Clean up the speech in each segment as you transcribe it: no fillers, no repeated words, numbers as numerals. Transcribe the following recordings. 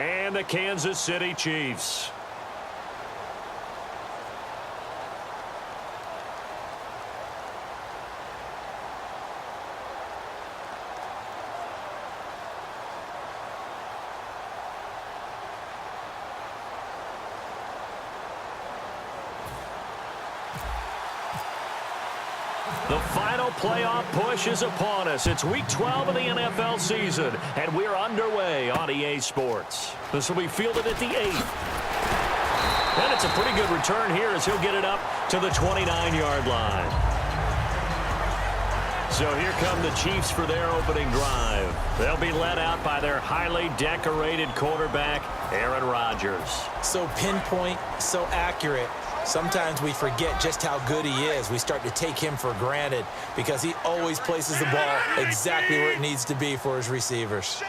and the Kansas City Chiefs. The final playoff push is upon us. It's Week 12 of the NFL season, and we're underway on EA Sports. This will be fielded at the 8th. And it's a pretty good return here as he'll get it up to the 29-yard line. So here come the Chiefs for their opening drive. They'll be led out by their highly decorated quarterback, Aaron Rodgers. So pinpoint, so accurate. Sometimes we forget just how good he is. We start to take him for granted because he always places the ball exactly where it needs to be for his receivers.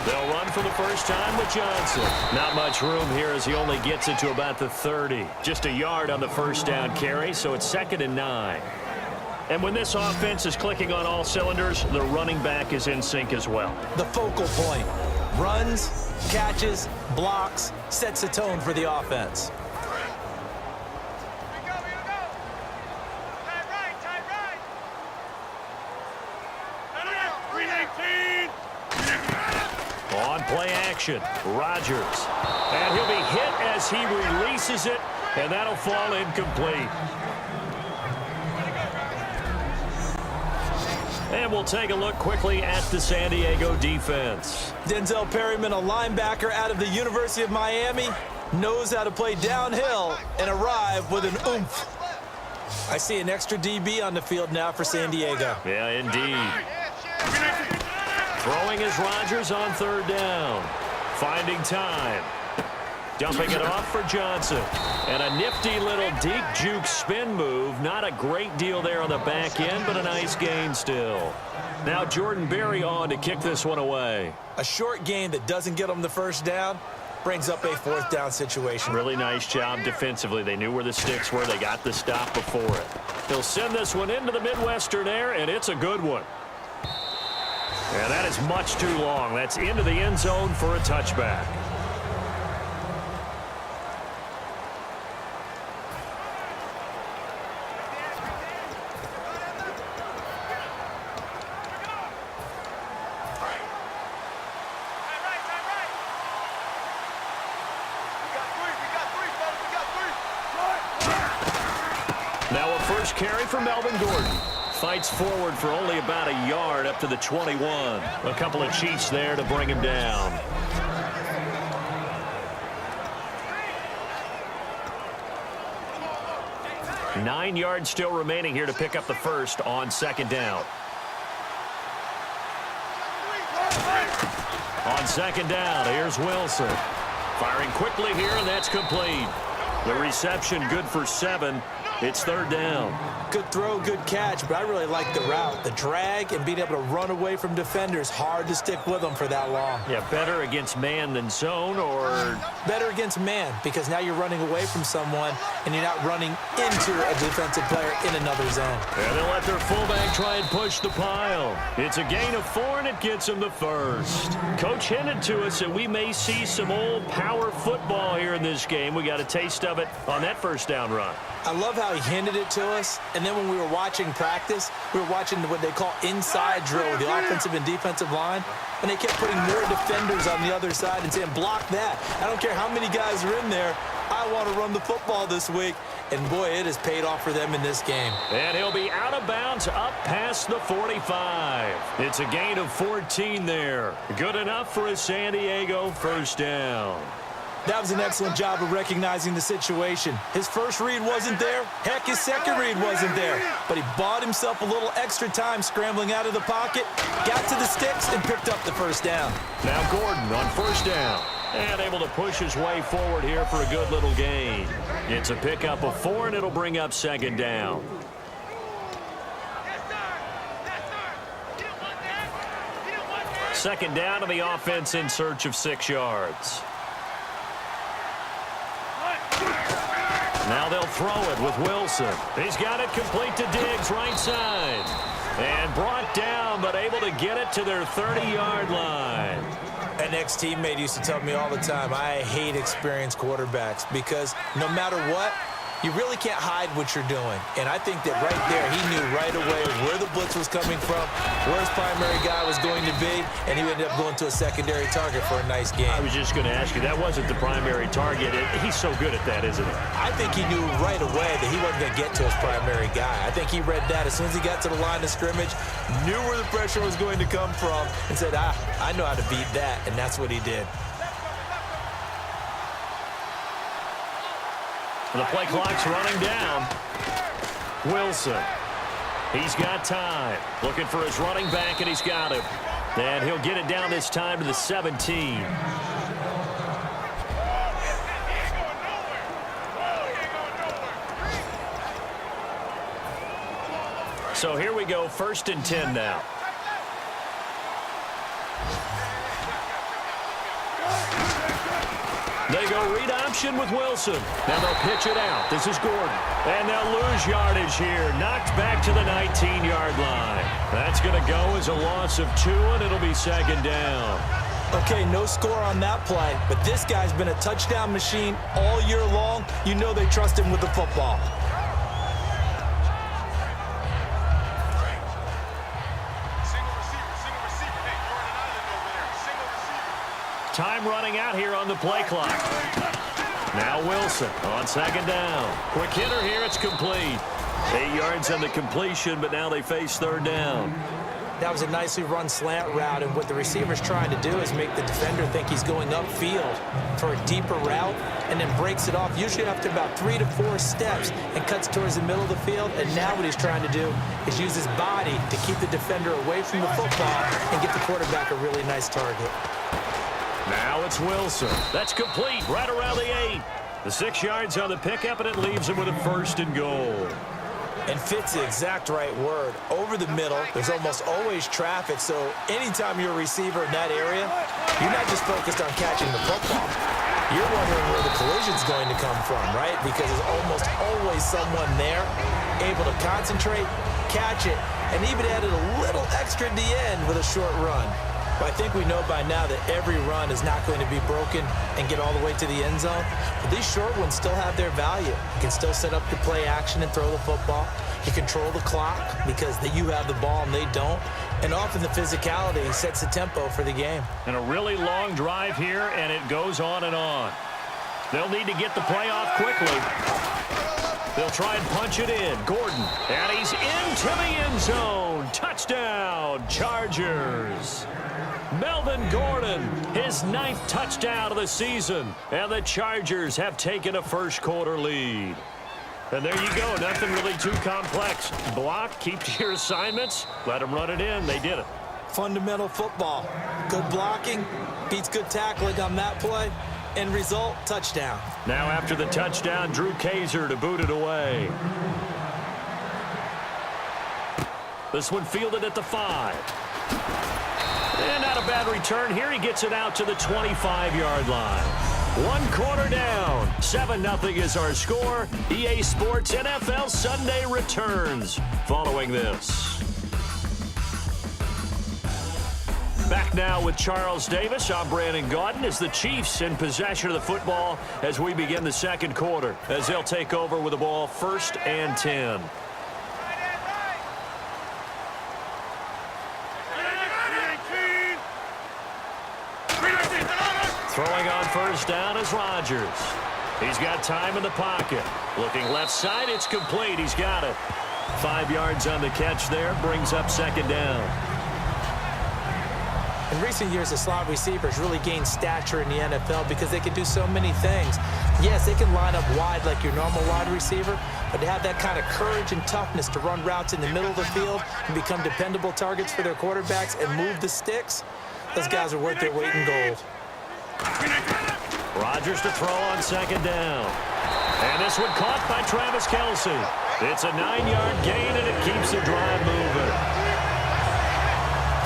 They'll run for the first time with Johnson. Not much room here as he only gets it to about the 30. Just a yard on the first down carry, so it's 2nd and 9. And when this offense is clicking on all cylinders, the running back is in sync as well. The focal point. Runs, catches, blocks, sets the tone for the offense. On play action, Rodgers. And he'll be hit as he releases it, and that'll fall incomplete. And we'll take a look quickly at the San Diego defense. Denzel Perryman, a linebacker out of the University of Miami, knows how to play downhill and arrive with an oomph. I see an extra DB on the field now for San Diego. Yeah, indeed. Throwing is Rodgers on 3rd down. Finding time. Dumping it off for Johnson. And a nifty little deep juke spin move. Not a great deal there on the back end, but a nice gain still. Now Jordan Berry on to kick this one away. A short gain that doesn't get him the first down brings up a 4th down situation. Really nice job defensively. They knew where the sticks were. They got the stop before it. He'll send this one into the Midwestern air, and it's a good one. And that is much too long. That's into the end zone for a touchback. Now a first carry for Melvin Gordon. Fights forward for only about a yard up to the 21. A couple of Chiefs there to bring him down. Nine yards still remaining here to pick up the first on 2nd down. On 2nd down, here's Wilson. Firing quickly here, and that's complete. The reception good for 7. It's 3rd down. Good throw, good catch, but I really like the route. The drag and being able to run away from defenders. Hard to stick with them for that long. Yeah, better against man than zone, or? Better against man, because now you're running away from someone and you're not running into a defensive player in another zone. And they'll let their fullback try and push the pile. It's a gain of 4, and it gets them the first. Coach hinted to us that we may see some old power football here in this game. We got a taste of it on that first down run. I love how he hinted it to us, and then when we were watching practice, we were watching what they call inside drill with the offensive and defensive line, and they kept putting more defenders on the other side and saying, block that. I don't care how many guys are in there. I want to run the football this week, and boy, it has paid off for them in this game. And he'll be out of bounds up past the 45. It's a gain of 14 there. Good enough for a San Diego first down. That was an excellent job of recognizing the situation. His first read wasn't there. Heck, his second read wasn't there. But he bought himself a little extra time scrambling out of the pocket, got to the sticks, and picked up the first down. Now Gordon on first down. And able to push his way forward here for a good little gain. It's a pickup of 4, and it'll bring up 2nd down. Second down, and the offense in search of 6 yards. Now they'll throw it with Wilson. He's got it complete to Diggs, right side. And brought down, but able to get it to their 30-yard line. An ex-teammate used to tell me all the time, I hate experienced quarterbacks because no matter what, you really can't hide what you're doing. And I think that right there, he knew right away where the blitz was coming from, where his primary guy was going to be, and he ended up going to a secondary target for a nice game. I was just going to ask you, that wasn't the primary target. He's so good at that, isn't he? I think he knew right away that he wasn't going to get to his primary guy. I think he read that as soon as he got to the line of scrimmage, knew where the pressure was going to come from, and said, I know how to beat that, and that's what he did. The play clock's running down. Wilson. He's got time. Looking for his running back, and he's got him. And he'll get it down this time to the 17. So here we go, 1st and 10 now. They go read option with Wilson. Now they'll pitch it out. This is Gordon. And they'll lose yardage here. Knocked back to the 19-yard line. That's going to go as a loss of 2, and it'll be 2nd down. Okay, no score on that play, but this guy's been a touchdown machine all year long. You know they trust him with the football. Time running out here on the play clock. Now Wilson on 2nd down. Quick hitter here. It's complete. 8 yards on the completion, but now they face 3rd down. That was a nicely run slant route, and what the receiver's trying to do is make the defender think he's going upfield for a deeper route and then breaks it off, usually after about 3 to 4 steps, and cuts towards the middle of the field. And now what he's trying to do is use his body to keep the defender away from the football and get the quarterback a really nice target. Now it's Wilson. That's complete right around the 8. The 6 yards on the pickup, and it leaves him with a 1st and goal. And fits the exact right word. Over the middle, there's almost always traffic, so anytime you're a receiver in that area, you're not just focused on catching the football. You're wondering where the collision's going to come from, right? Because there's almost always someone there able to concentrate, catch it, and even added a little extra at the end with a short run. But I think we know by now that every run is not going to be broken and get all the way to the end zone. But these short ones still have their value. You can still set up your play action and throw the football. You control the clock because you have the ball and they don't. And often the physicality sets the tempo for the game. And a really long drive here, and it goes on and on. They'll need to get the play off quickly. They'll try and punch it in. Gordon, and he's into the end zone. Touchdown, Chargers. Melvin Gordon, his 9th touchdown of the season. And the Chargers have taken a 1st quarter lead. And there you go. Nothing really too complex. Block, keep to your assignments, let them run it in. They did it. Fundamental football. Good blocking beats good tackling on that play. End result, touchdown. Now after the touchdown, Drew Kaiser to boot it away. This one fielded at the 5. And not a bad return here. He gets it out to the 25-yard line. 1 quarter down. 7-0 is our score. EA Sports NFL Sunday returns following this. Back now with Charles Davis. I'm Brandon Gaudin as the Chiefs in possession of the football as we begin the 2nd quarter, as they'll take over with the ball 1st and 10. Throwing on 1st down is Rodgers. He's got time in the pocket. Looking left side, it's complete. He's got it. 5 yards on the catch there, brings up 2nd down. In recent years, the slot receivers really gained stature in the NFL because they can do so many things. Yes, they can line up wide like your normal wide receiver, but to have that kind of courage and toughness to run routes in the middle of the field and become dependable targets for their quarterbacks and move the sticks, those guys are worth their weight in gold. Rodgers to throw on 2nd down. And this one caught by Travis Kelce. It's a 9-yard gain, and it keeps the drive moving.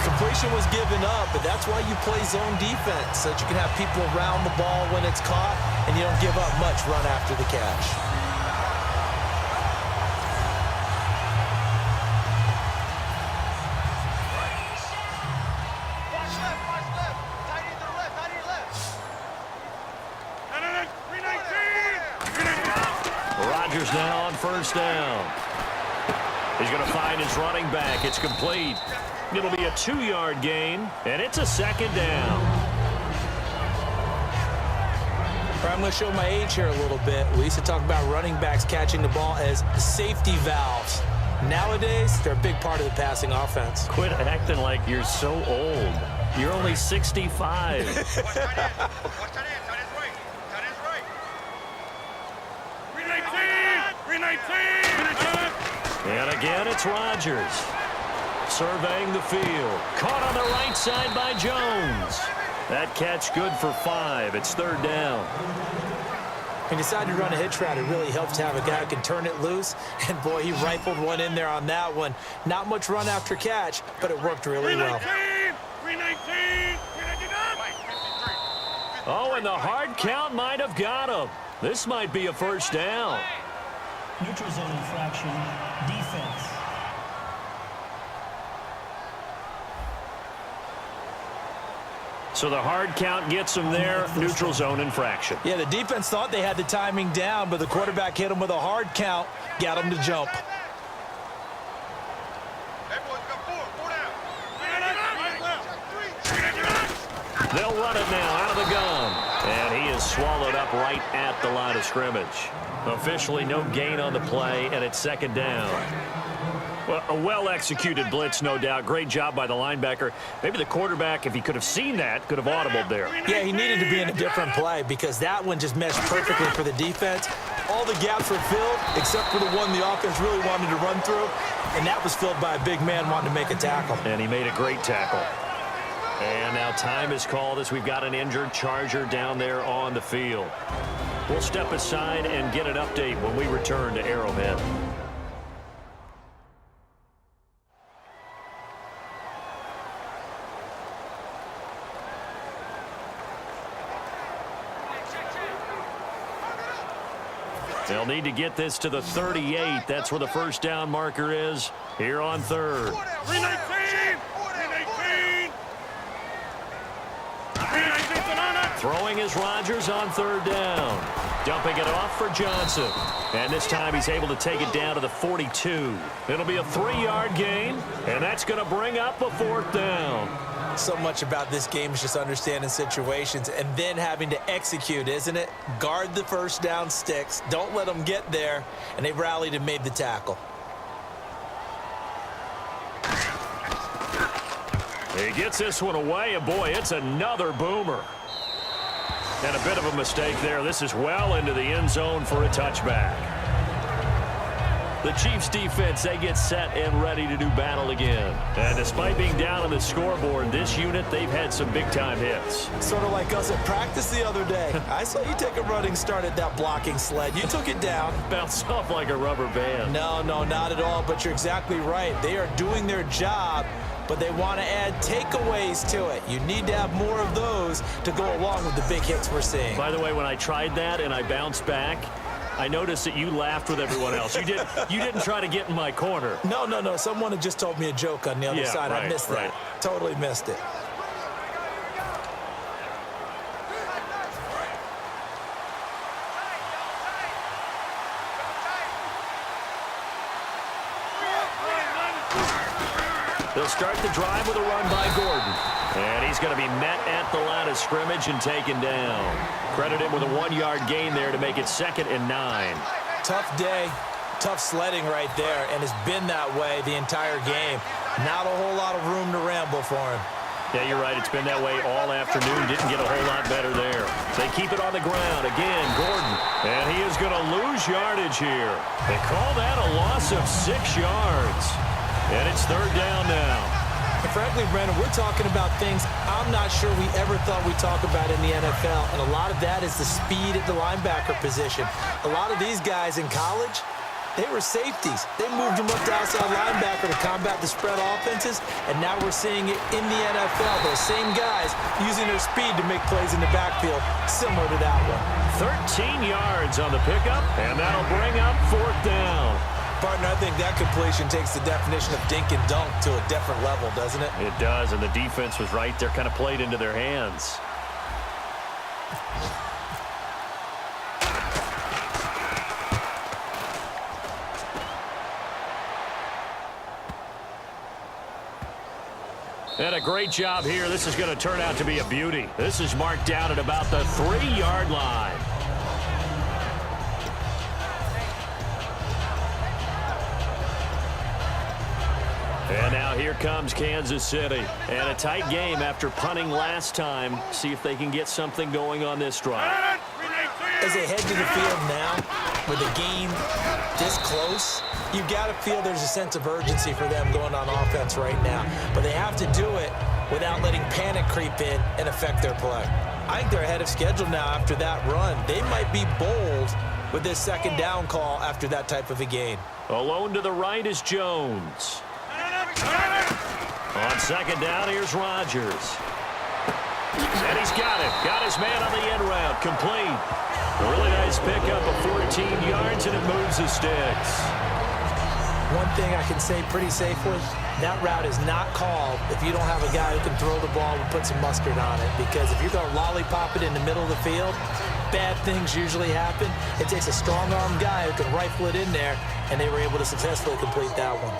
Completion was given up, but that's why you play zone defense, so that you can have people around the ball when it's caught, and you don't give up much run after the catch. Rodgers now on first down. He's going to find his running back. It's complete. It'll be a 2-yard gain, and it's a second down. I'm going to show my age here a little bit. We used to talk about running backs catching the ball as safety valves. Nowadays, they're a big part of the passing offense. Quit acting like you're so old. You're only 65. And again, it's Rodgers. Surveying the field. Caught on the right side by Jones. That catch good for 5. It's third down. He decided to run a hitch route. It really helps to have a guy who can turn it loose. And, boy, he rifled one in there on that one. Not much run after catch, but it worked really well. Oh, and the hard count might have got him. This might be a first down. Neutral zone infraction, defense. So the hard count gets him there, neutral zone infraction. Yeah, the defense thought they had the timing down, but the quarterback hit him with a hard count, got him to jump. They'll run it now out of the gun. And he is swallowed up right at the line of scrimmage. Officially no gain on the play, and it's second down. Well, a well-executed blitz, no doubt. Great job by the linebacker. Maybe the quarterback, if he could have seen that, could have audibled there. Yeah, he needed to be in a different play because that one just meshed perfectly for the defense. All the gaps were filled except for the one the offense really wanted to run through, and that was filled by a big man wanting to make a tackle. And he made a great tackle. And now time is called as we've got an injured Charger down there on the field. We'll step aside and get an update when we return to Arrowhead. They'll need to get this to the 38. That's where the first down marker is here on third. 319! 319! Throwing is Rodgers on third down. Dumping it off for Johnson. And this time he's able to take it down to the 42. It'll be a 3-yard gain, and that's going to bring up a fourth down. So much about this game is just understanding situations and then having to execute, isn't it? Guard the first down sticks. Don't let them get there. And they rallied and made the tackle. He gets this one away, and boy, it's another boomer. And a bit of a mistake there. This is well into the end zone for a touchback. The Chiefs defense, they get set and ready to do battle again. And despite being down on the scoreboard, this unit, they've had some big-time hits. Sort of like us at practice the other day. I saw you take a running start at that blocking sled. You took it down. Bounced off like a rubber band. No, not at all, but you're exactly right. They are doing their job, but they want to add takeaways to it. You need to have more of those to go along with the big hits we're seeing. By the way, when I tried that and I bounced back, I noticed that you laughed with everyone else. You didn't try to get in my corner. No. Someone had just told me a joke on the other side. Right, I missed that. Totally missed it. They'll start the drive with a run by Gordon. And he's going to be met at the line of scrimmage and taken down. Credit him with a 1-yard gain there to make it 2nd and 9. Tough day, tough sledding right there, and it's been that way the entire game. Not a whole lot of room to ramble for him. Yeah, you're right. It's been that way all afternoon. Didn't get a whole lot better there. They keep it on the ground. Again, Gordon. And he is going to lose yardage here. They call that a loss of 6 yards. And it's third down now. And frankly, Brandon, we're talking about things I'm not sure we ever thought we'd talk about in the NFL. And a lot of that is the speed at the linebacker position. A lot of these guys in college, they were safeties. They moved them up to outside linebacker to combat the spread offenses. And now we're seeing it in the NFL. Those same guys using their speed to make plays in the backfield, similar to that one. 13 yards on the pickup, and that'll bring up fourth down. Partner, I think that completion takes the definition of dink and dunk to a different level, doesn't it? It does, and the defense was right there, kind of played into their hands. And a great job here. This is going to turn out to be a beauty. This is marked down at about the 3-yard line. And now here comes Kansas City. And a tight game after punting last time. See if they can get something going on this drive. As they head to the field now, with the game this close, you've got to feel there's a sense of urgency for them going on offense right now. But they have to do it without letting panic creep in and affect their play. I think they're ahead of schedule now after that run. They might be bold with this second down call after that type of a gain. Alone to the right is Jones. On second down, here's Rodgers. And he's got it. Got his man on the end route. Complete. A really nice pickup of 14 yards, and it moves the sticks. One thing I can say pretty safely, that route is not called if you don't have a guy who can throw the ball and put some mustard on it. Because if you're going to lollipop it in the middle of the field, bad things usually happen. It takes a strong-armed guy who can rifle it in there, and they were able to successfully complete that one.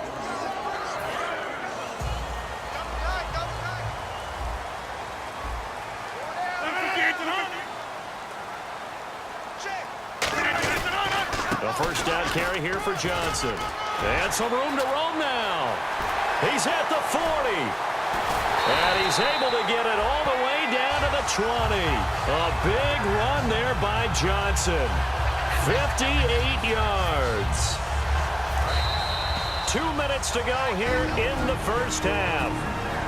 A first down carry here for Johnson. And some room to roam now. He's at the 40. And he's able to get it all the way down to the 20. A big run there by Johnson. 58 yards. 2 minutes to go here in the first half.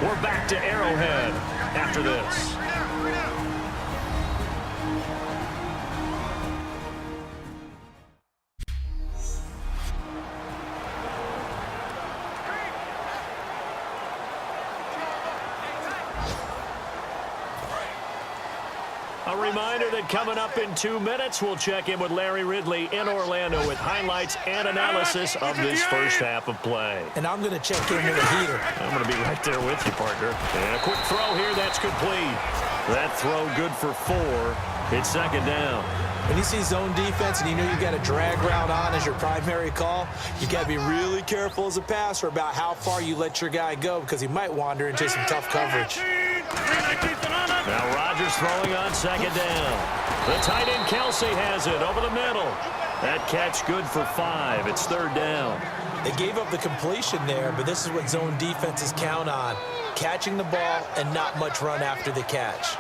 We're back to Arrowhead after this. A reminder that coming up in 2 minutes, we'll check in with Larry Ridley in Orlando with highlights and analysis of this first half of play. And I'm going to check in with a heater. I'm going to be right there with you, partner. And a quick throw here, that's complete. That throw good for 4. It's second down. When you see zone defense and you know you've got a drag route on as your primary call, you got to be really careful as a passer about how far you let your guy go because he might wander into some tough coverage. Now Rodgers throwing on second down. The tight end Kelsey has it over the middle. That catch good for 5. It's third down. They gave up the completion there, but this is what zone defenses count on. Catching the ball and not much run after the catch.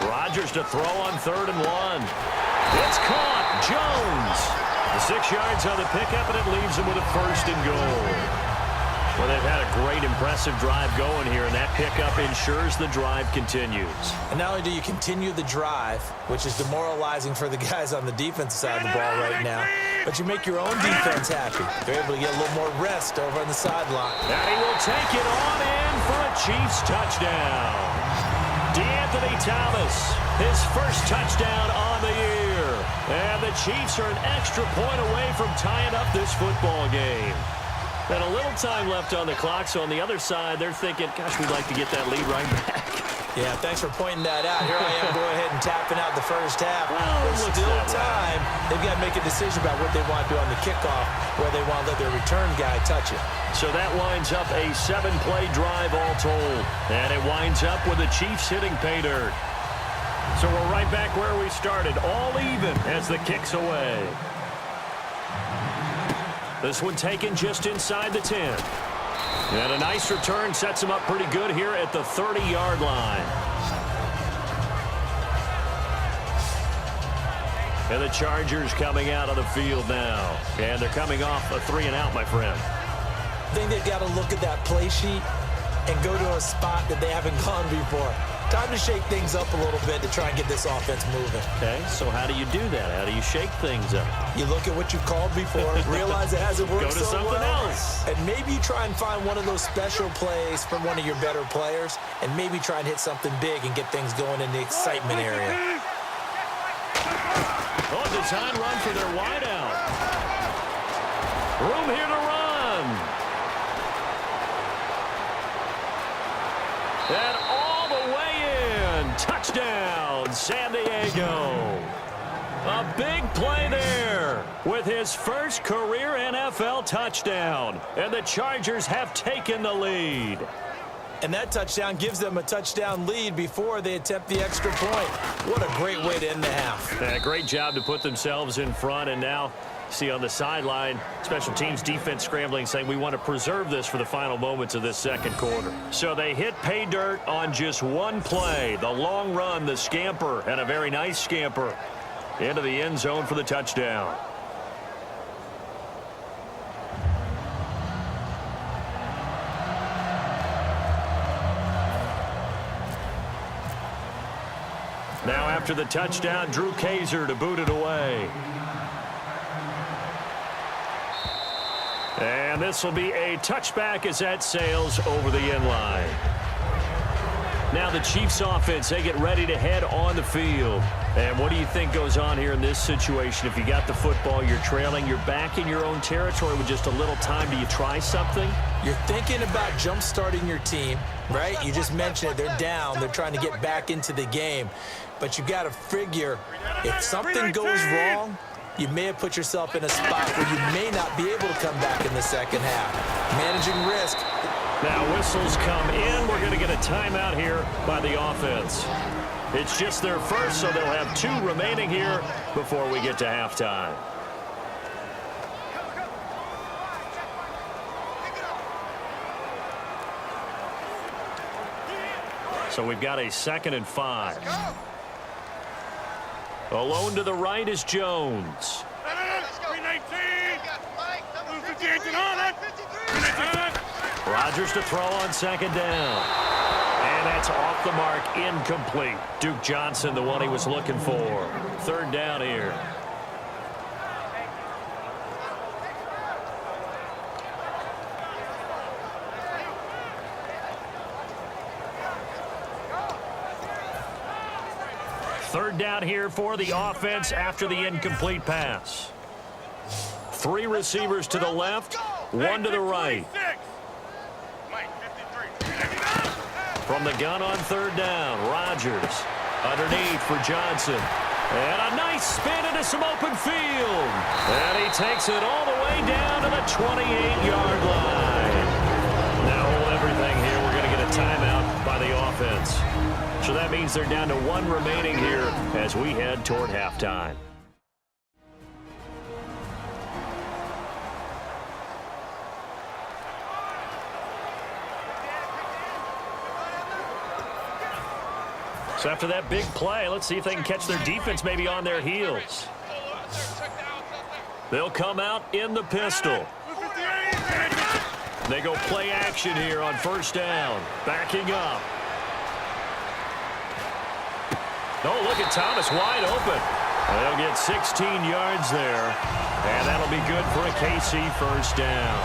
Rodgers to throw on 3rd and 1. It's caught. Jones. The 6 yards on the pickup, and it leaves him with a 1st and goal. Well, they've had a great, impressive drive going here, and that pickup ensures the drive continues. And not only do you continue the drive, which is demoralizing for the guys on the defensive side of the ball right now, but you make your own defense happy. They're able to get a little more rest over on the sideline. And he will take it on in for a Chiefs touchdown. DeAnthony Thomas, his first touchdown on the year. And the Chiefs are an extra point away from tying up this football game. And a little time left on the clock, so on the other side, they're thinking, gosh, we'd like to get that lead right back. Yeah, thanks for pointing that out. Here I am going ahead and tapping out the first half. Well, There's still time. They've got to make a decision about what they want to do on the kickoff, where they want to let their return guy touch it. So that winds up a 7-play drive all told. And it winds up with the Chiefs hitting pay dirt. So we're right back where we started, all even as the kick's away. This one taken just inside the 10. And a nice return sets him up pretty good here at the 30-yard line. And the Chargers coming out of the field now. And they're coming off a 3-and-out, my friend. I think they've got to look at that play sheet and go to a spot that they haven't gone before. Time to shake things up a little bit to try and get this offense moving. Okay, so how do you do that? How do you shake things up? You look at what you've called before, realize it hasn't worked Go to so something well, else. and maybe you try and find one of those special plays from one of your better players, and maybe try and hit something big and get things going in the excitement area. Oh, design run for their wideout. Room here to run. And all the way in. Touchdown, San Diego. A big play there with his first career NFL touchdown. And the Chargers have taken the lead. And that touchdown gives them a touchdown lead before they attempt the extra point. What a great way to end the half. Yeah, great job to put themselves in front. And now, see on the sideline, special teams defense scrambling, saying we want to preserve this for the final moments of this second quarter. So they hit pay dirt on just one play. The long run, the scamper, and a very nice scamper into the end zone for the touchdown. Now after the touchdown, Drew Kaiser to boot it away. And this will be a touchback as that sails over the end line. Now the Chiefs offense, they get ready to head on the field. And what do you think goes on here in this situation? If you got the football, you're trailing, you're back in your own territory with just a little time. Do you try something? You're thinking about jump-starting your team, right? You just mentioned it. They're down. They're trying to get back into the game. But you got to figure if something goes wrong, you may have put yourself in a spot where you may not be able to come back in the second half. Managing risk. Now whistles come in. We're going to get a timeout here by the offense. It's just their first, so they'll have 2 remaining here before we get to halftime. So we've got a 2nd and 5. Alone to the right is Jones. Rodgers to throw on 2nd down. And that's off the mark, incomplete. Duke Johnson, the one he was looking for. 3rd down here. Third down here for the offense after the incomplete pass. 3 receivers to the left, 1 to the right. From the gun on 3rd down, Rodgers underneath for Johnson. And a nice spin into some open field. And he takes it all the way down to the 28-yard line. Now hold everything here. We're going to get a timeout by the offense. So that means they're down to 1 remaining here as we head toward halftime. So after that big play, let's see if they can catch their defense maybe on their heels. They'll come out in the pistol. They go play action here on 1st down. Backing up. Oh, look at Thomas wide open. They'll get 16 yards there. And that'll be good for a KC 1st down.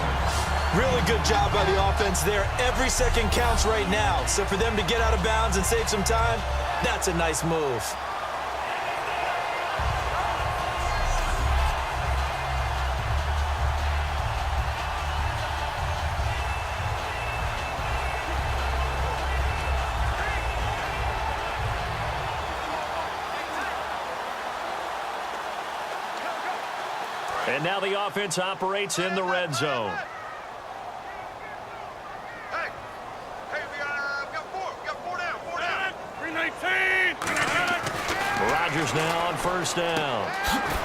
Really good job by the offense there. Every second counts right now. So for them to get out of bounds and save some time, that's a nice move. And now the offense operates in the red zone. Rodgers now on 1st down.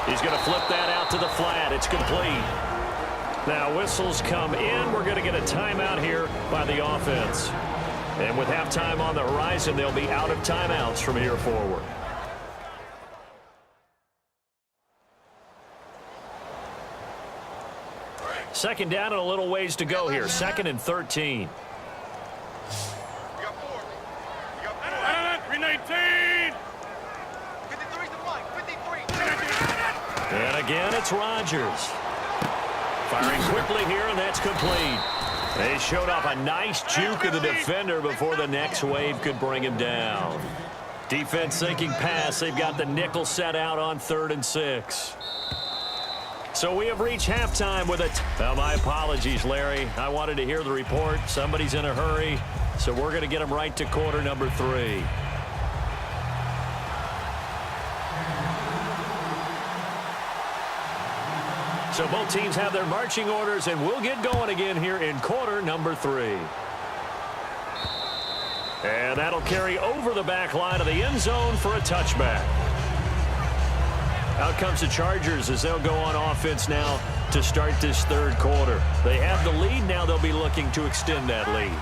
He's going to flip that out to the flat. It's complete. Now whistles come in. We're going to get a timeout here by the offense. And with halftime on the horizon, they'll be out of timeouts from here forward. Second down and a little ways to go here. 2nd and 13. And again, it's Rodgers. Firing quickly here, and that's complete. They showed off a nice juke of the defender before the next wave could bring him down. Defense thinking pass. They've got the nickel set out on 3rd and 6. So we have reached halftime with it. Well, my apologies, Larry. I wanted to hear the report. Somebody's in a hurry, so we're going to get them right to quarter number 3. So both teams have their marching orders, and we'll get going again here in quarter number 3. And that'll carry over the back line of the end zone for a touchback. Out comes the Chargers as they'll go on offense now to start this third quarter. They have the lead. Now they'll be looking to extend that lead.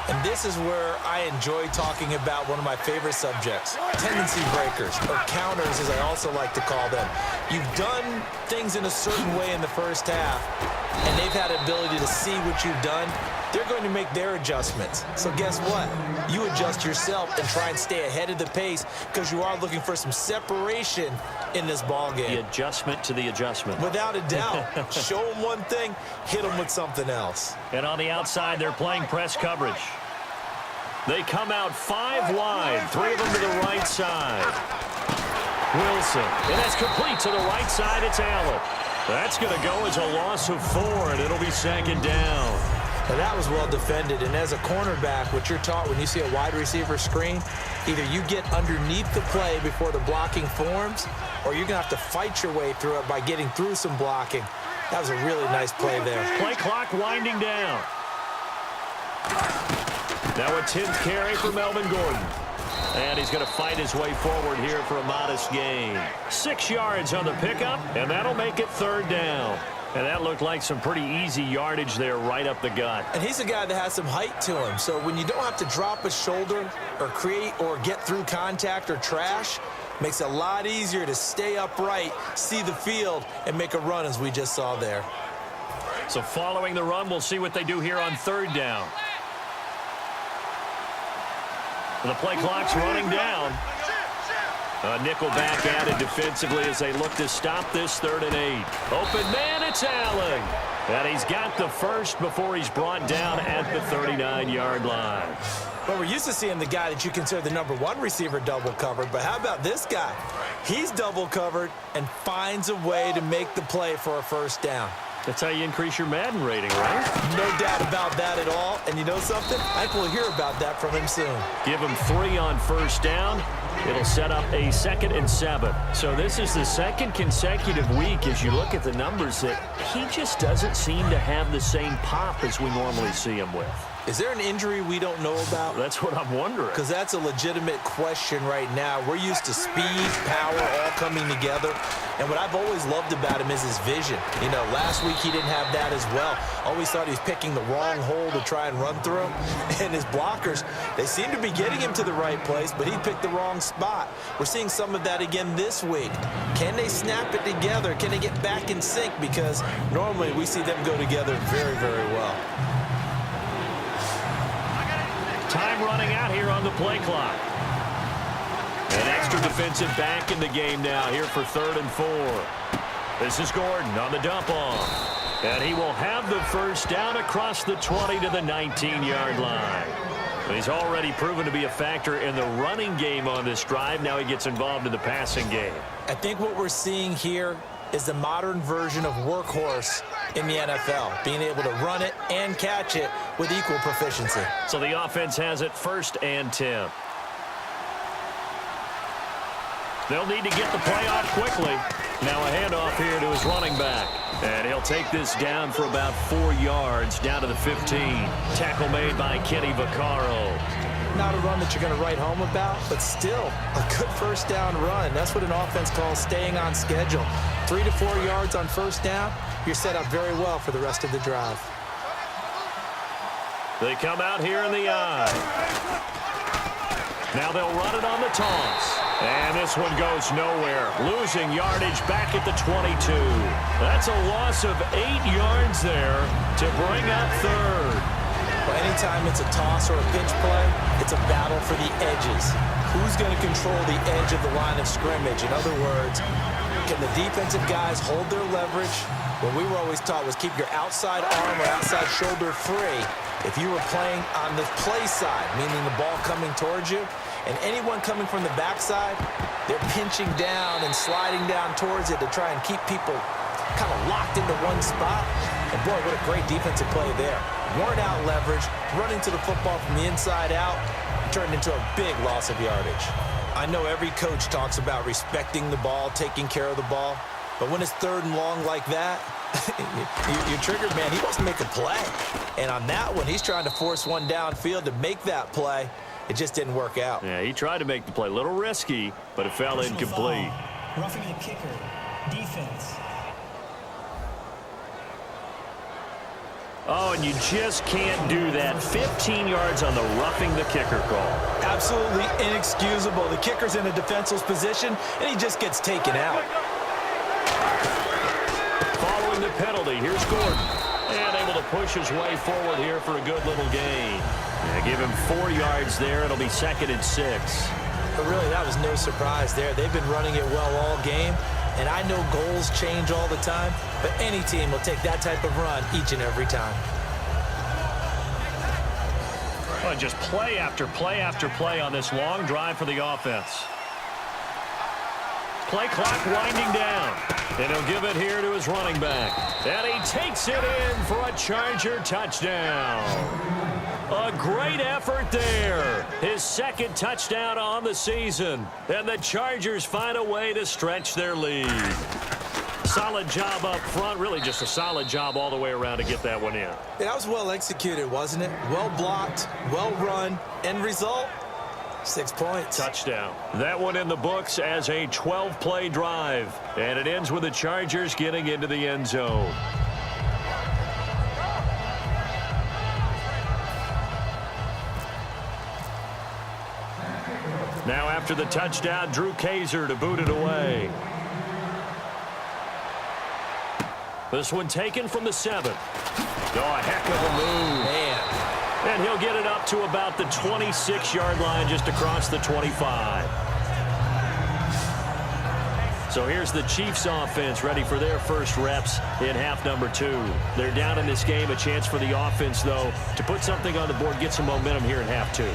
And this is where I enjoy talking about one of my favorite subjects, tendency breakers, or counters as I also like to call them. You've done things in a certain way in the first half, and they've had an ability to see what you've done. They're going to make their adjustments. So guess what? You adjust yourself and try and stay ahead of the pace because you are looking for some separation in this ball game. The adjustment to the adjustment. Without a doubt. Show them one thing, hit them with something else. And on the outside, they're playing press coverage. They come out 5 wide, 3 of them to the right side. Wilson, and that's complete to the right side. It's Allen. That's going to go as a loss of 4, and it'll be second down. Now that was well defended, and as a cornerback, what you're taught when you see a wide receiver screen, either you get underneath the play before the blocking forms, or you're going to have to fight your way through it by getting through some blocking. That was a really nice play there. Play clock winding down. Now a 10th carry for Melvin Gordon. And he's going to fight his way forward here for a modest gain. 6 yards on the pickup, and that'll make it third down. And that looked like some pretty easy yardage there right up the gut. And he's a guy that has some height to him. So when you don't have to drop a shoulder or create or get through contact or trash, makes it a lot easier to stay upright, see the field, and make a run as we just saw there. So following the run, we'll see what they do here on third down. The play clock's running down. A nickel back added defensively as they look to stop this 3rd and 8. Open man, it's Allen. And he's got the first before he's brought down at the 39-yard line. Well, we're used to seeing the guy that you consider the number 1 receiver double covered, but how about this guy? He's double covered and finds a way to make the play for a first down. That's how you increase your Madden rating, right? No doubt about that at all. And you know something? I think we'll hear about that from him soon. Give him 3 on first down. It'll set up a 2nd and 7. So this is the 2nd consecutive week as you look at the numbers that he just doesn't seem to have the same pop as we normally see him with. Is there an injury we don't know about? That's what I'm wondering. Because that's a legitimate question right now. We're used to speed, power, all coming together. And what I've always loved about him is his vision. You know, last week he didn't have that as well. Always thought he was picking the wrong hole to try and run through. And his blockers, they seem to be getting him to the right place, but he picked the wrong spot. We're seeing some of that again this week. Can they snap it together? Can they get back in sync? Because normally we see them go together very, very well. Time running out here on the play clock. An extra defensive back in the game now here for 3rd and 4. This is Gordon on the dump off. And he will have the first down across the 20 to the 19-yard line. And he's already proven to be a factor in the running game on this drive. Now he gets involved in the passing game. I think what we're seeing here is the modern version of workhorse in the NFL, being able to run it and catch it with equal proficiency. So the offense has it 1st and 10. They'll need to get the play off quickly. Now a handoff here to his running back. And he'll take this down for about 4 yards down to the 15. Tackle made by Kenny Vaccaro. Not a run that you're going to write home about, but still a good first down run. That's what an offense calls staying on schedule. 3 to 4 yards on first down, you're set up very well for the rest of the drive. They come out here in the eye. Now they'll run it on the toss. And this one goes nowhere. Losing yardage back at the 22. That's a loss of 8 yards there to bring up 3rd. Well, anytime it's a toss or a pitch play, it's a battle for the edges. Who's going to control the edge of the line of scrimmage? In other words, can the defensive guys hold their leverage? What we were always taught was keep your outside arm or outside shoulder free if you were playing on the play side, meaning the ball coming towards you. And anyone coming from the backside, they're pinching down and sliding down towards it to try and keep people kind of locked into one spot. And boy, what a great defensive play there. Worn out leverage, running to the football from the inside out, turned into a big loss of yardage. I know every coach talks about respecting the ball, taking care of the ball, but when it's 3rd and long like that, You're triggered, man. He wants to make a play. And on that one, he's trying to force one downfield to make that play. It just didn't work out. Yeah, he tried to make the play. A little risky, but it fell incomplete. Roughing the kicker. Defense. Oh, and you just can't do that. 15 yards on the roughing the kicker call. Absolutely inexcusable. The kicker's in a defenseless position, and he just gets taken out. Following the penalty, here's Gordon. And able to push his way forward here for a good little gain. Yeah, give him 4 yards there. It'll be 2nd and 6. But really, that was no surprise there. They've been running it well all game. And I know goals change all the time, but any team will take that type of run each and every time. Oh, just play after play after play on this long drive for the offense. Play clock winding down. And he'll give it here to his running back. And he takes it in for a Charger touchdown. A great effort there. His 2nd touchdown on the season. And the Chargers find a way to stretch their lead. Solid job up front. Really just a solid job all the way around to get that one in. Yeah, that was well executed, wasn't it? Well blocked, well run. End result, 6 points. Touchdown. That one in the books as a 12-play drive. And it ends with the Chargers getting into the end zone. Now after the touchdown, Drew Kaiser to boot it away. This one taken from the 7. Oh, a heck of a move. Man. And he'll get it up to about the 26-yard line just across the 25. So here's the Chiefs offense ready for their first reps in half number 2. They're down in this game. A chance for the offense, though, to put something on the board, get some momentum here in half 2.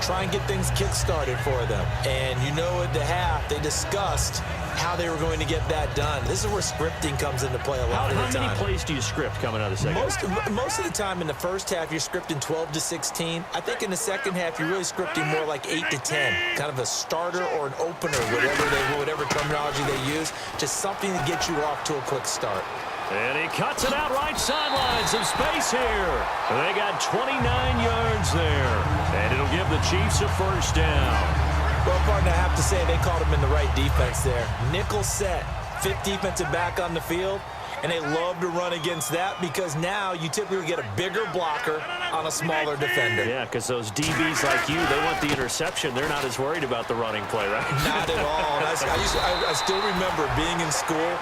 Try and get things kick-started for them. And you know at the half, they discussed how they were going to get that done. This is where scripting comes into play a lot of the time. How many plays do you script coming out of the second half? Most of the time in the first half, you're scripting 12 to 16. I think in the second half, you're really scripting more like 8 to 10. Kind of a starter or an opener, whatever terminology they use. Just something to get you off to a quick start. And he cuts it out right sideline. Some space here. They got 29 yards there. And it'll give the Chiefs a first down. Well, partner, I have to say they called him in the right defense there. Nickel set, 5th defensive back on the field. And they love to run against that because now you typically get a bigger blocker on a smaller defender. Yeah, because those DBs like you, they want the interception. They're not as worried about the running play, right? Not at all. I still remember being in school.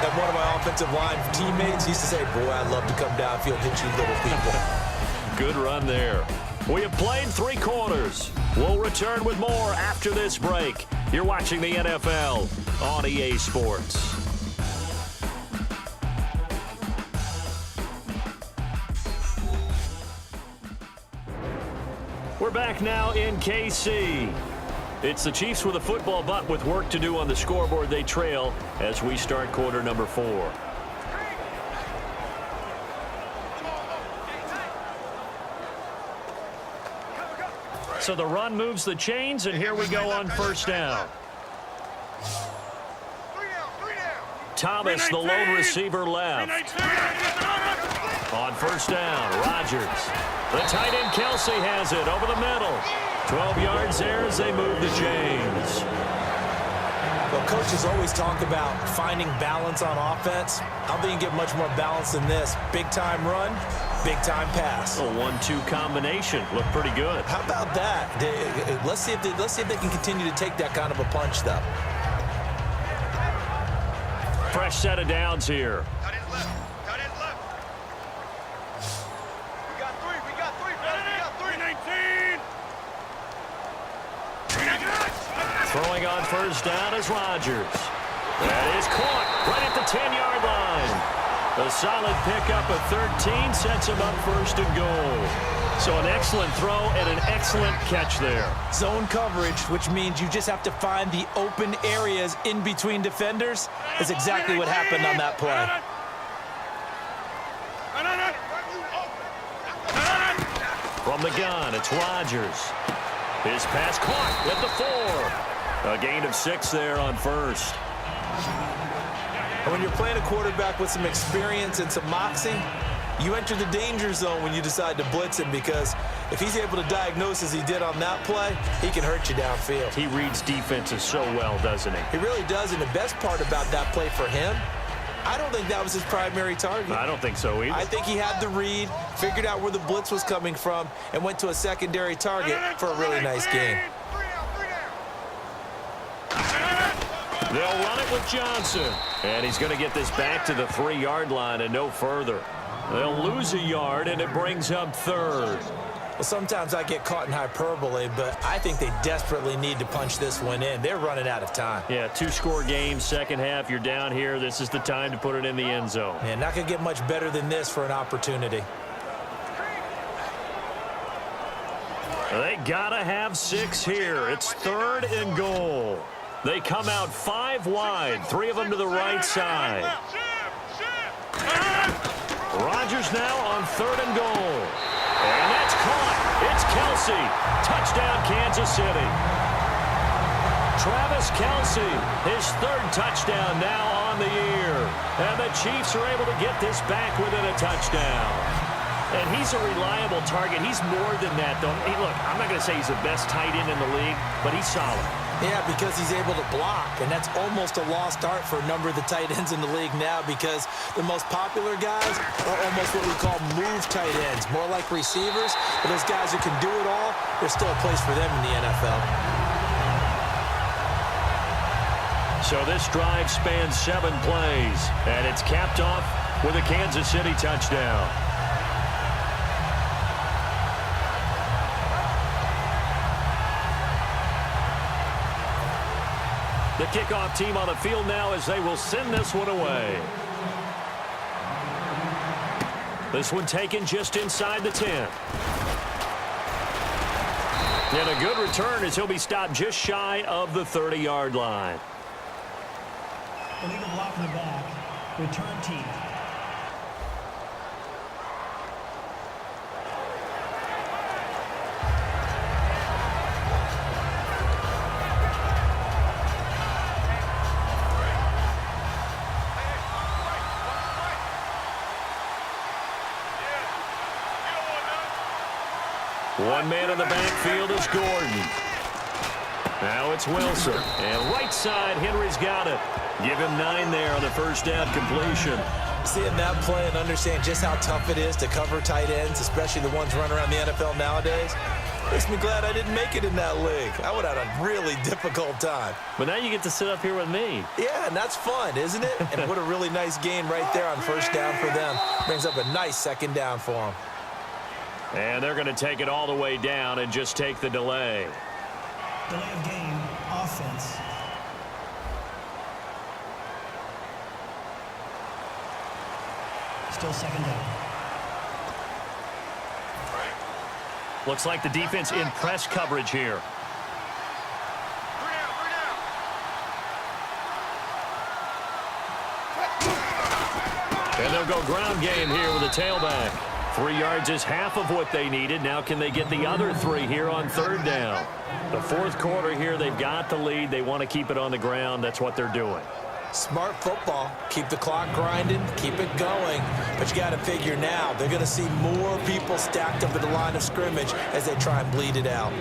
And one of my offensive line teammates used to say, boy, I'd love to come downfield and hit you little people. Good run there. We have played 3 quarters. We'll return with more after this break. You're watching the NFL on EA Sports. We're back now in KC. It's the Chiefs with a football, but with work to do on the scoreboard. They trail as we start quarter number 4. So the run moves the chains, and here we go on first down. Thomas, the lone receiver, left. On first down, Rodgers. The tight end, Kelsey, has it over the middle. 12 yards there as they move the chains. Well, coaches always talk about finding balance on offense. I don't think you get much more balance than this. Big-time run, big-time pass. A 1-2 combination. Looked pretty good. How about that? Let's see if they can continue to take that kind of a punch, though. Fresh set of downs here. Cut it left. Cut it left. We got 3. We got 3. We got 3. Throwing on first down is Rodgers. That is caught right at the 10-yard line. A solid pickup of 13 sets him up first and goal. So an excellent throw and an excellent catch there. Zone coverage, which means you just have to find the open areas in between defenders, is exactly what happened on that play. From the gun, it's Rodgers. His pass caught at the 4. A gain of 6 there on first. And when you're playing a quarterback with some experience and some moxie, you enter the danger zone when you decide to blitz him, because if he's able to diagnose as he did on that play, he can hurt you downfield. He reads defenses so well, doesn't he? He really does, and the best part about that play for him, I don't think that was his primary target. I don't think so either. I think he had the read, figured out where the blitz was coming from, and went to a secondary target for a really nice gain. They'll run it with Johnson. And he's going to get this back to the 3-yard line and no further. They'll lose a yard, and it brings up third. Well, sometimes I get caught in hyperbole, but I think they desperately need to punch this one in. They're running out of time. Yeah, 2-score game, second half. You're down here. This is the time to put it in the end zone. Yeah, not going to get much better than this for an opportunity. They got to have 6 here. It's 3rd and goal. They come out 5 wide, 3 of them to the right side. Rodgers now on 3rd and goal. And that's caught. It's Kelsey. Touchdown, Kansas City. Travis Kelsey, his 3rd touchdown now on the year. And the Chiefs are able to get this back within a touchdown. And he's a reliable target. He's more than that, though. Hey, look, I'm not going to say he's the best tight end in the league, but he's solid. Yeah, because he's able to block, and that's almost a lost art for a number of the tight ends in the league now, because the most popular guys are almost what we call move tight ends, more like receivers. But those guys who can do it all, there's still a place for them in the NFL. So this drive spans 7 plays, and it's capped off with a Kansas City touchdown. The kickoff team on the field now as they will send this one away. This one taken just inside the 10. And a good return as he'll be stopped just shy of the 30-yard line. Illegal block in the back. Return team. One man in the backfield is Gordon. Now it's Wilson. And right side, Henry's got it. Give him 9 there on the first down completion. Seeing that play and understand just how tough it is to cover tight ends, especially the ones running around the NFL nowadays, makes me glad I didn't make it in that league. I would have had a really difficult time. But now you get to sit up here with me. Yeah, and that's fun, isn't it? And what a really nice gain right there on first down for them. Brings up a nice second down for them. And they're going to take it all the way down and just take the delay. Delay of game, offense. Still second down. Looks like the defense in press coverage here. And they'll go ground game here with a tailback. 3 yards is half of what they needed. Now can they get the other 3 here on 3rd down? The 4th quarter here, they've got the lead. They want to keep it on the ground. That's what they're doing. Smart football. Keep the clock grinding, keep it going. But you got to figure now, they're going to see more people stacked up at the line of scrimmage as they try and bleed it out.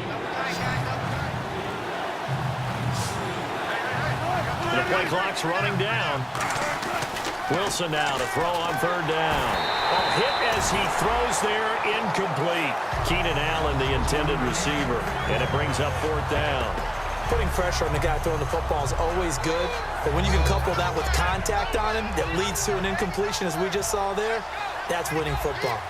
The play clock's running down. Wilson now to throw on 3rd down. A hit as he throws there, incomplete. Keenan Allen, the intended receiver, and it brings up 4th down. Putting pressure on the guy throwing the football is always good, but when you can couple that with contact on him that leads to an incompletion, as we just saw there, that's winning football.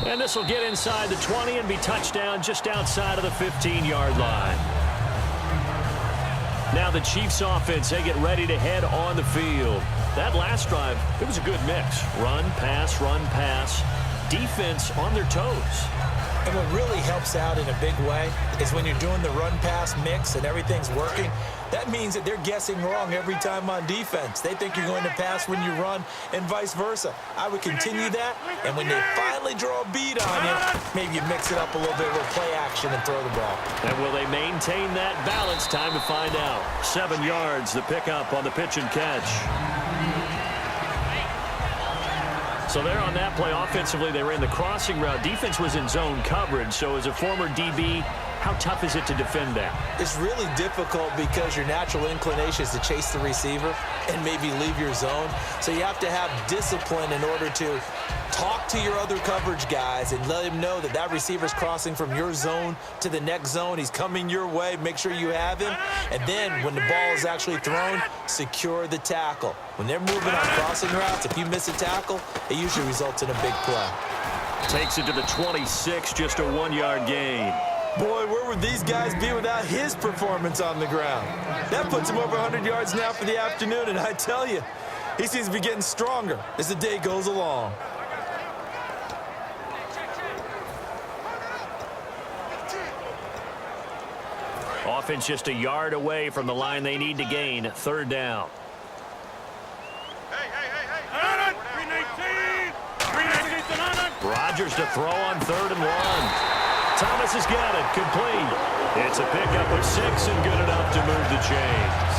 And this will get inside the 20 and be touchdown just outside of the 15-yard line. Now the Chiefs offense, they get ready to head on the field. That last drive, it was a good mix. Run, pass, defense on their toes. And what really helps out in a big way is when you're doing the run-pass mix and everything's working, that means that they're guessing wrong every time on defense. They think you're going to pass when you run and vice versa. I would continue that, and when they finally draw a beat on you, maybe you mix it up a little bit with play action and throw the ball. And will they maintain that balance? Time to find out. 7 yards, the pickup on the pitch and catch. So there on that play, offensively, they ran the crossing route. Defense was in zone coverage, so as a former DB, how tough is it to defend that? It's really difficult because your natural inclination is to chase the receiver and maybe leave your zone. So you have to have discipline in order to talk to your other coverage guys and let him know that that receiver's crossing from your zone to the next zone. He's coming your way. Make sure you have him. And then when the ball is actually thrown, secure the tackle. When they're moving on crossing routes, if you miss a tackle, it usually results in a big play. Takes it to the 26, just a 1-yard gain. Boy, where would these guys be without his performance on the ground? That puts him over 100 yards now for the afternoon, and I tell you, he seems to be getting stronger as the day goes along. Offense just a yard away from the line they need to gain. 3rd down. Rodgers to throw on 3rd and 1. Thomas has got it, complete. It's a pickup of 6 and good enough to move the chains.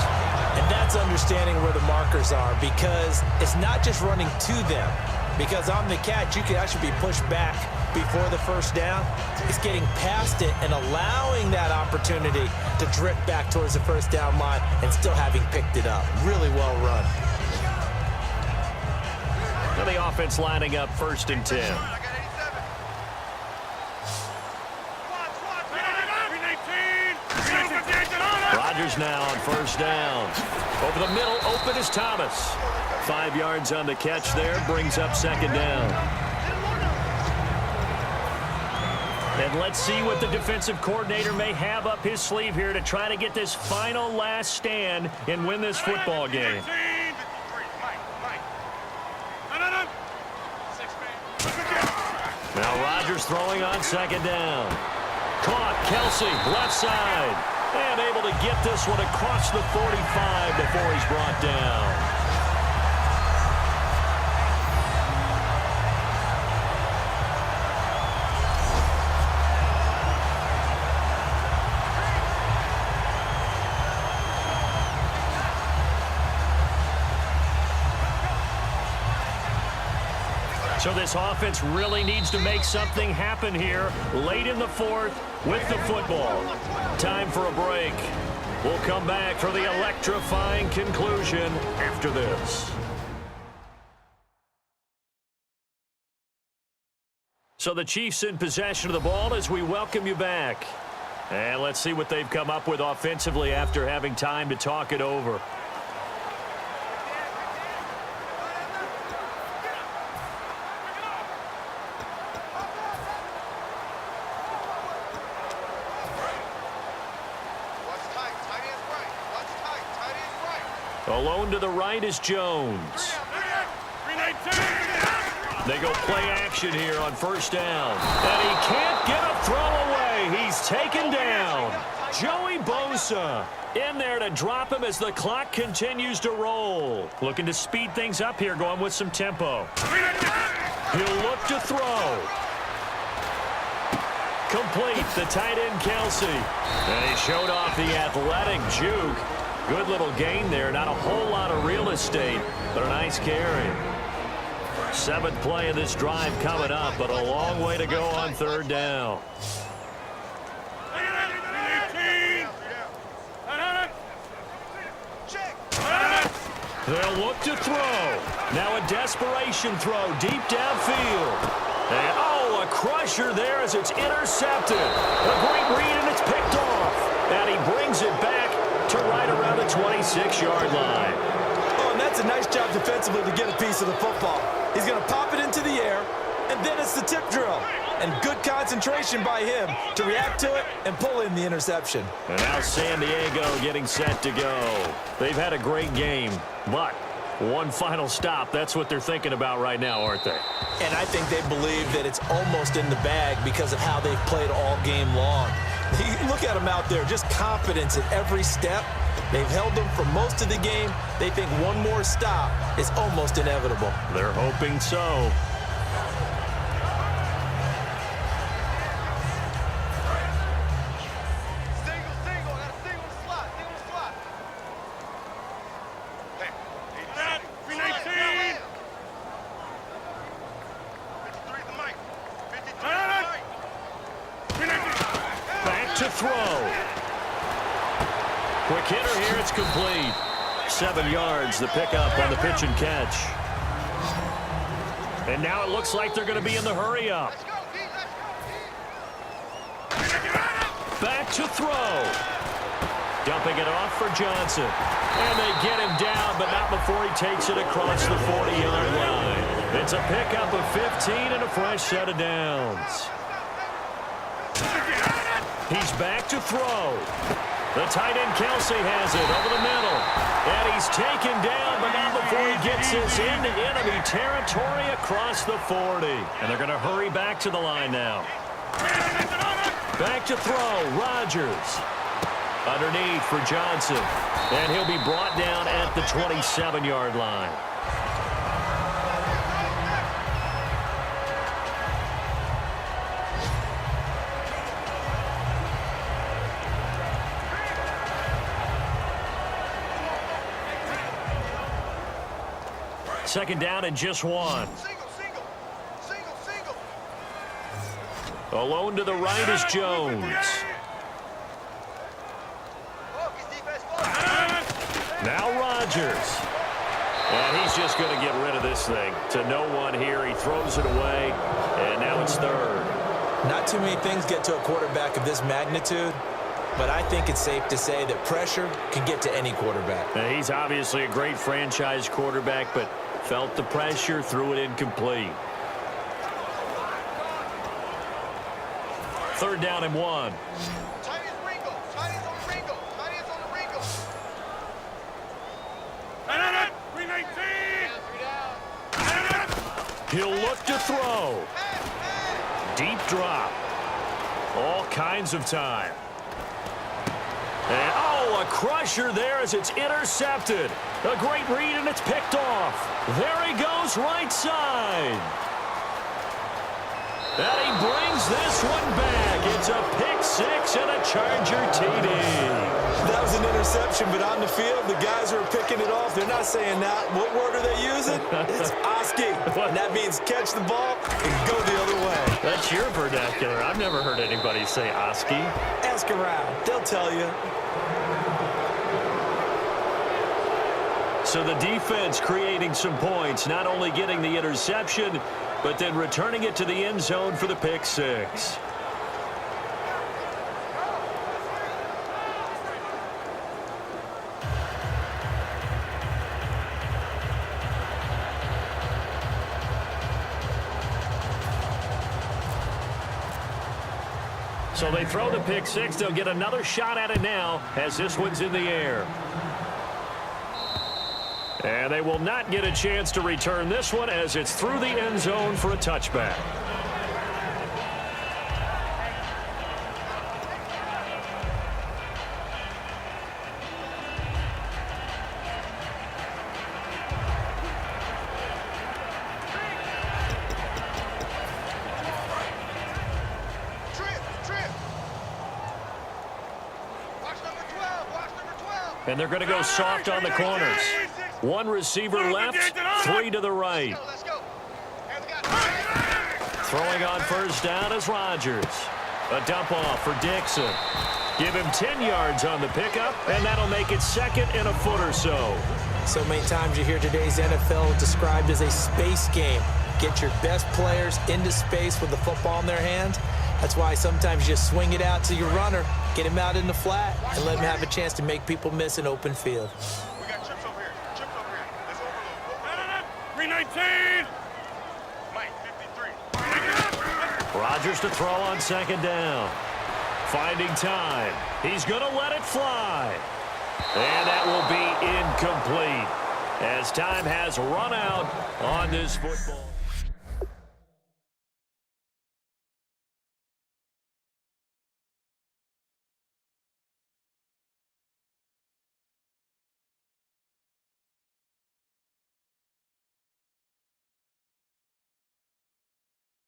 And that's understanding where the markers are, because it's not just running to them. Because on the catch, you can actually be pushed back before the 1st down. It's getting past it and allowing that opportunity to drift back towards the 1st down line and still having picked it up. Really well run. Now the offense lining up 1st and 10. Rodgers now on 1st down. Over the middle, open is Thomas. 5 yards on the catch there, brings up 2nd down. And let's see what the defensive coordinator may have up his sleeve here to try to get this final last stand and win this football game. Now Rodgers throwing on 2nd down. Caught, Kelsey, left side. And able to get this one across the 45 before he's brought down. So this offense really needs to make something happen here late in the 4th with the football. Time for a break. We'll come back for the electrifying conclusion after this. So the Chiefs in possession of the ball as we welcome you back. And let's see what they've come up with offensively after having time to talk it over. Alone to the right is Jones. They go play action here on 1st down. And he can't get a throw away. He's taken down. Joey Bosa in there to drop him as the clock continues to roll. Looking to speed things up here, going with some tempo. He'll look to throw. Complete, the tight end Kelsey. And he showed off the athletic juke. Good little gain there. Not a whole lot of real estate, but a nice carry. 7th play of this drive coming up, but a long way to go on 3rd down. They'll look to throw. Now a desperation throw deep downfield. And, oh, a crusher there as it's intercepted. A great read, and it's picked off. And he brings it back to right around the 26-yard line. Oh, and that's a nice job defensively to get a piece of the football. He's going to pop it into the air, and then it's the tip drill. And good concentration by him to react to it and pull in the interception. And now San Diego getting set to go. They've had a great game, but One final stop. That's what they're thinking about right now, aren't they? And I think they believe that it's almost in the bag because of how they've played all game long. Look at them out there, just confidence at every step. They've held them for most of the game. They think one more stop is almost inevitable. They're hoping so. Single. Got a single slot. Hey, 319. 53 the mic. 53 the mic. Back to throw. Quick hitter here. It's complete. 7 yards, the pickup on the pitch and catch. And now it looks like they're going to be in the hurry up. Let's go, Pete. Back to throw. Dumping it off for Johnson. And they get him down, but not before he takes it across the 40-yard line. It's a pickup of 15 and a fresh set of downs. He's back to throw. The tight end Kelsey has it over the middle. And he's taken down, but not before he gets this into enemy territory across the 40. And they're going to hurry back to the line now. Back to throw, Rodgers. Underneath for Johnson. And he'll be brought down at the 27-yard line. Second down and just one. Single. Alone to the right is Jones. Now Rodgers. And he's just going to get rid of this thing. To no one here. He throws it away. And now it's third. Not too many things get to a quarterback of this magnitude, but I think it's safe to say that pressure can get to any quarterback. Now, he's obviously a great franchise quarterback, but felt the pressure, threw it incomplete. Third down and one. Tight ends Ringo. Tight ends on the Ringo. Tight ends on the Ringo. 319. He'll look to throw. Deep drop. All kinds of time. And, oh, a crusher there as it's intercepted. A great read, and it's picked off. There he goes, right side. And he brings this one back. It's a pick six and a Charger TD. That was an interception, but on the field, the guys who are picking it off, they're not saying that. What word are they using? It's Oski. And that means catch the ball and go the other way. That's your vernacular. I've never heard anybody say Oski. Ask around. They'll tell you. So the defense creating some points, not only getting the interception, but then returning it to the end zone for the pick six. So they throw the pick six. They'll get another shot at it now as this one's in the air. And they will not get a chance to return this one as it's through the end zone for a touchback. Trip. Watch number 12. And they're going to go soft on the corners. One receiver left, three to the right. Let's go. Throwing on first down is Rodgers. A dump off for Dixon. Give him 10 yards on the pickup, and that'll make it second and a foot or so. So many times you hear today's NFL described as a space game. Get your best players into space with the football in their hands. That's why sometimes you just swing it out to your runner, get him out in the flat, and let him have a chance to make people miss an open field. We got trips over here. Let's overload. 319. Mike, 53. Rodgers to throw on second down. Finding time. He's going to let it fly. And that will be incomplete. as time has run out on this football.